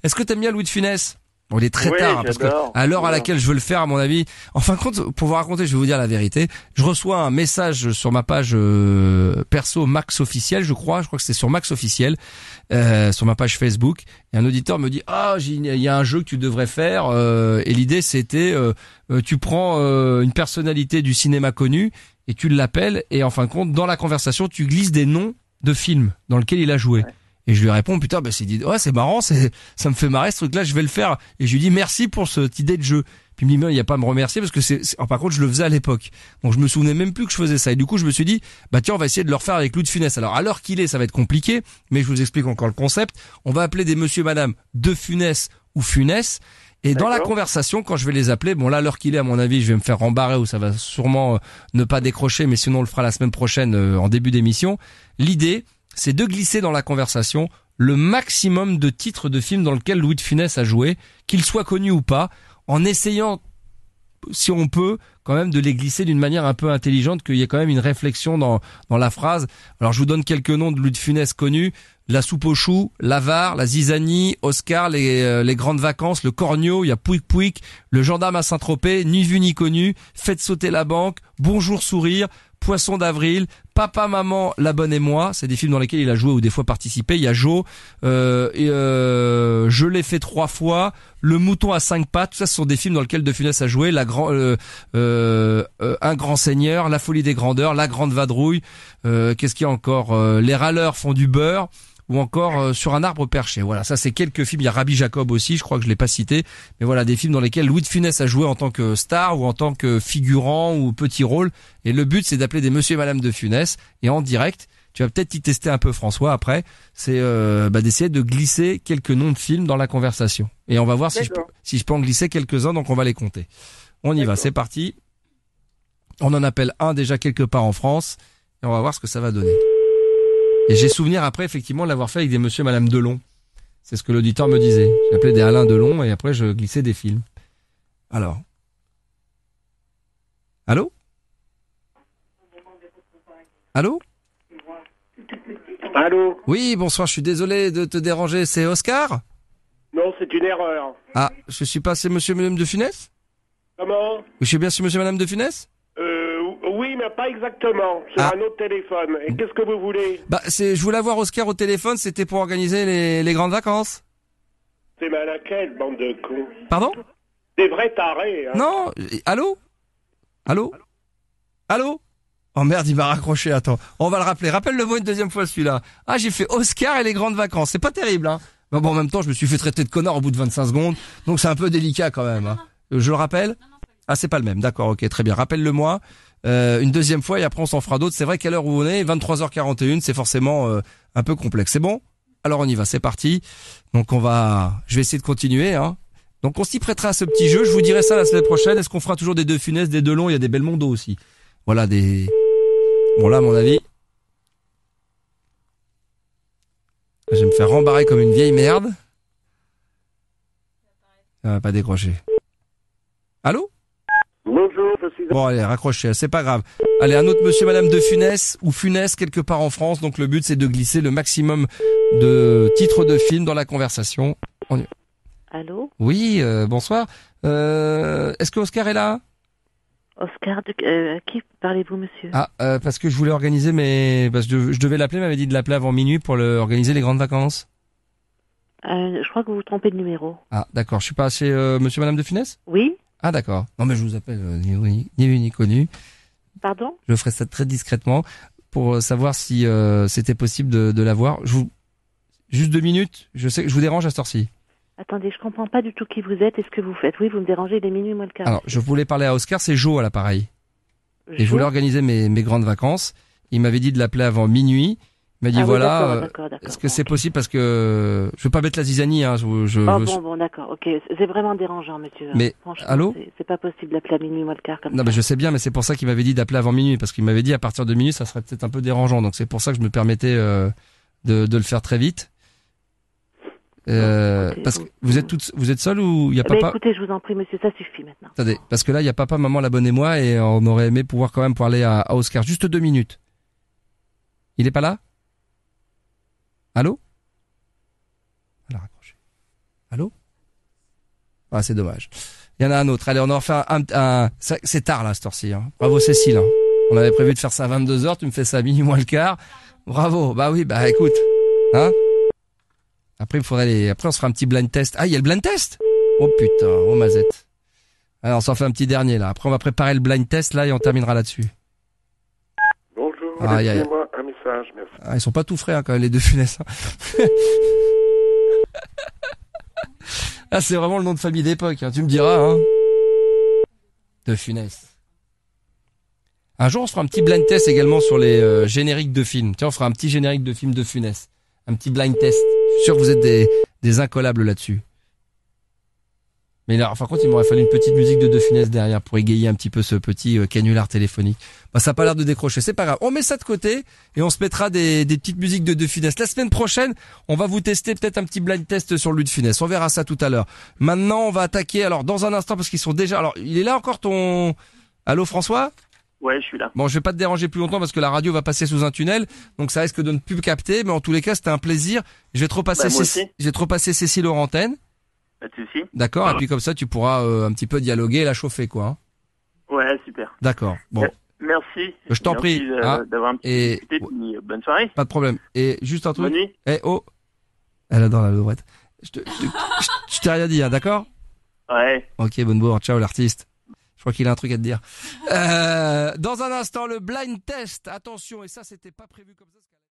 Est-ce que t'aimes bien Louis de Funès? Bon, il est très Oui, tard, hein, parce que à l'heure à laquelle je veux le faire, à mon avis, en fin de compte, pour vous raconter, je vais vous dire la vérité, je reçois un message sur ma page perso Max officiel, je crois que c'est sur Max officiel, sur ma page Facebook, et un auditeur me dit il y a un jeu que tu devrais faire, et l'idée c'était tu prends une personnalité du cinéma connu et tu l'appelles, et en fin de compte, dans la conversation, tu glisses des noms de films dans lesquels il a joué. Ouais. Et je lui réponds, putain, c'est marrant, ça me fait marrer ce truc-là, je vais le faire. Et je lui dis merci pour cette idée de jeu. Puis il me dit, mais il n'y a pas à me remercier parce que par contre, je le faisais à l'époque. Donc je me souvenais même plus que je faisais ça. Et du coup, je me suis dit, tiens, on va essayer de le refaire avec Louis de Funès. Alors, à l'heure qu'il est, ça va être compliqué, mais je vous explique encore le concept. On va appeler des monsieur, madame de Funès ou Funès. Et dans la conversation, quand je vais les appeler, bon là, à l'heure qu'il est, à mon avis, je vais me faire rembarrer ou ça va sûrement ne pas décrocher, mais sinon on le fera la semaine prochaine en début d'émission. L'idée, c'est de glisser dans la conversation le maximum de titres de films dans lesquels Louis de Funès a joué, qu'ils soient connus ou pas, en essayant, si on peut, quand même de les glisser d'une manière un peu intelligente, qu'il y ait quand même une réflexion dans la phrase. Alors je vous donne quelques noms de Louis de Funès connus: La soupe aux choux, l'Avare, la Zizanie, Oscar, les grandes vacances, le Cornio, il y a Pouic Pouic, le gendarme à Saint-Tropez, Ni vu ni connu, Faites sauter la banque, Bonjour sourire, Poisson d'avril, Papa, Maman, La Bonne et Moi, c'est des films dans lesquels il a joué ou des fois participé. Il y a Joe, Je l'ai fait 3 fois, Le Mouton à 5 pattes, tout ça ce sont des films dans lesquels De Funès a joué. Un grand seigneur, La folie des grandeurs, La grande vadrouille, qu'est-ce qu'il y a encore, Les râleurs font du beurre, ou encore Sur un arbre perché. Voilà, ça c'est quelques films. Il y a Rabbi Jacob aussi, je crois que je l'ai pas cité, mais voilà des films dans lesquels Louis de Funès a joué en tant que star ou en tant que figurant ou petit rôle. Et le but c'est d'appeler des monsieur et madame de Funès et en direct. Tu vas peut-être y tester un peu François après. C'est d'essayer de glisser quelques noms de films dans la conversation. Et on va voir si je peux en glisser quelques-uns. Donc on va les compter. On y va, c'est parti. On en appelle un déjà quelque part en France et on va voir ce que ça va donner. Et j'ai souvenir après, effectivement, de l'avoir fait avec des monsieur et madame Delon. C'est ce que l'auditeur me disait. J'appelais des Alain Delon et après je glissais des films. Alors. Allô? Allô? Allô? Oui, bonsoir, je suis désolé de te déranger. C'est Oscar? Non, c'est une erreur. Ah, je suis pas chez monsieur et madame de Funès? Comment? Je suis bien chez monsieur et madame de Funès? Oui, mais pas exactement. Sur un autre téléphone. Et qu'est-ce que vous voulez? Je voulais avoir Oscar au téléphone, c'était pour organiser les grandes vacances. C'est mal à quelle bande de cons? Pardon? Des vrais tarés, hein. Non, allô? Allô? Allô? Oh merde, il m'a raccroché, attends. On va le rappeler. Rappelle-le-moi une deuxième fois celui-là. Ah, j'ai fait Oscar et les grandes vacances. C'est pas terrible, hein. Mais bon, en même temps, je me suis fait traiter de connard au bout de 25 secondes. Donc c'est un peu délicat quand même, hein. Je le rappelle? Ah, c'est pas le même. D'accord, ok, très bien. Rappelle-le-moi. Une deuxième fois et après on s'en fera d'autres. C'est vrai qu'à l'heure où on est, 23h41, c'est forcément un peu complexe. C'est bon? Alors on y va, c'est parti. Donc je vais essayer de continuer, hein. Donc on s'y prêtera à ce petit jeu. Je vous dirai ça la semaine prochaine. Est-ce qu'on fera toujours des De Funès, des Delon? Il y a des Belmondo aussi. Voilà bon là à mon avis, je vais me faire rembarrer comme une vieille merde. Ça va pas décrocher. Allô? Bonjour, je suis... Bon allez, raccrochez, c'est pas grave. Allez, un autre monsieur madame de Funès ou Funès quelque part en France. Donc le but c'est de glisser le maximum de titres de films dans la conversation. Allô? Oui, bonsoir. Est-ce que Oscar est là? Oscar, à qui parlez-vous, monsieur? Ah, parce que je voulais organiser parce que je devais l'appeler, m'avait dit de l'appeler avant minuit pour organiser les grandes vacances. Je crois que vous vous trompez de numéro. Ah, d'accord. Je suis pas chez monsieur madame de Funès? Oui? Ah, d'accord. Non, mais je vous appelle ni vu ni connu. Pardon? Je ferai ça très discrètement pour savoir si c'était possible de l'avoir. Juste 2 minutes. Je sais que je vous dérange à cette heure-ci. Attendez, je comprends pas du tout qui vous êtes et ce que vous faites. Oui, vous me dérangez, il est minuit moins le quart. Alors, je voulais parler à Oscar, c'est Joe à l'appareil. Et je voulais organiser mes grandes vacances. Il m'avait dit de l'appeler avant minuit. Il m'a dit d'accord, est-ce que c'est possible parce que je veux pas mettre la zizanie, hein. Bon, d'accord, ok. C'est vraiment dérangeant, monsieur. Mais, allô? C'est pas possible d'appeler à minuit moins le quart comme ça. Non, mais je sais bien, mais c'est pour ça qu'il m'avait dit d'appeler avant minuit parce qu'il m'avait dit à partir de minuit, ça serait peut-être un peu dérangeant. Donc c'est pour ça que je me permettais de le faire très vite. Parce que vous êtes seul ou il y a papa? Écoutez, je vous en prie, monsieur, ça suffit maintenant. Attendez, parce que là il y a papa, maman, la bonne et moi et on aurait aimé pouvoir quand même parler à Oscar. Juste 2 minutes. Il est pas là? Allô? Elle a raccroché. Allô? Ah, c'est dommage. Il y en a un autre. Allez, on en refait un c'est tard, là, cette heure-ci, hein. Bravo, Cécile, hein. On avait prévu de faire ça à 22h, tu me fais ça à minuit moins le quart. Bravo. Bah oui, bah écoute. Hein? Après, après, on se fera un petit blind test. Ah, il y a le blind test? Oh putain, oh mazette. Alors, on s'en fait un petit dernier, là. Après, on va préparer le blind test, là, et on terminera là-dessus. Bonjour, laissez-moi un message, merci. Ah, ils sont pas tout frais, hein, quand même, les deux Funès. Hein. Ah, c'est vraiment le nom de famille d'époque, hein. Tu me diras, hein. De Funès. Un jour, on se fera un petit blind test également sur les génériques de films. Tiens, on fera un petit générique de film de Funès. Un petit blind test. Je suis sûr que vous êtes des incollables là-dessus. Mais là, par contre, il m'aurait fallu une petite musique de Funès derrière pour égayer un petit peu ce petit canular téléphonique. Bah, ça a pas l'air de décrocher. C'est pas grave. On met ça de côté et on se mettra des petites musiques de Funès. La semaine prochaine, on va vous tester peut-être un petit blind test sur lui de Funès. On verra ça tout à l'heure. Maintenant, on va attaquer. Alors, dans un instant, parce qu'ils sont déjà... Alors, il est là encore ton... Allô, François? Ouais, je suis là. Bon, je vais pas te déranger plus longtemps parce que la radio va passer sous un tunnel, donc ça risque de ne plus capter, mais en tous les cas, c'était un plaisir. Je vais te repasser, Cécile Laurentine. Pas de souci. D'accord, et puis comme ça, tu pourras un petit peu dialoguer et la chauffer, quoi. Hein. Ouais, super. D'accord. Bon. Merci. Je t'en prie. D'avoir un petit discuté. Bonne soirée. Pas de problème. Et juste un truc. Bonne nuit. Elle adore la levrette. Je t'ai rien dit, hein, d'accord? Ouais. Ok, bonne bourre. Ciao, l'artiste. Je crois qu'il a un truc à te dire. Dans un instant, le blind test. Attention, et ça, c'était pas prévu comme ça.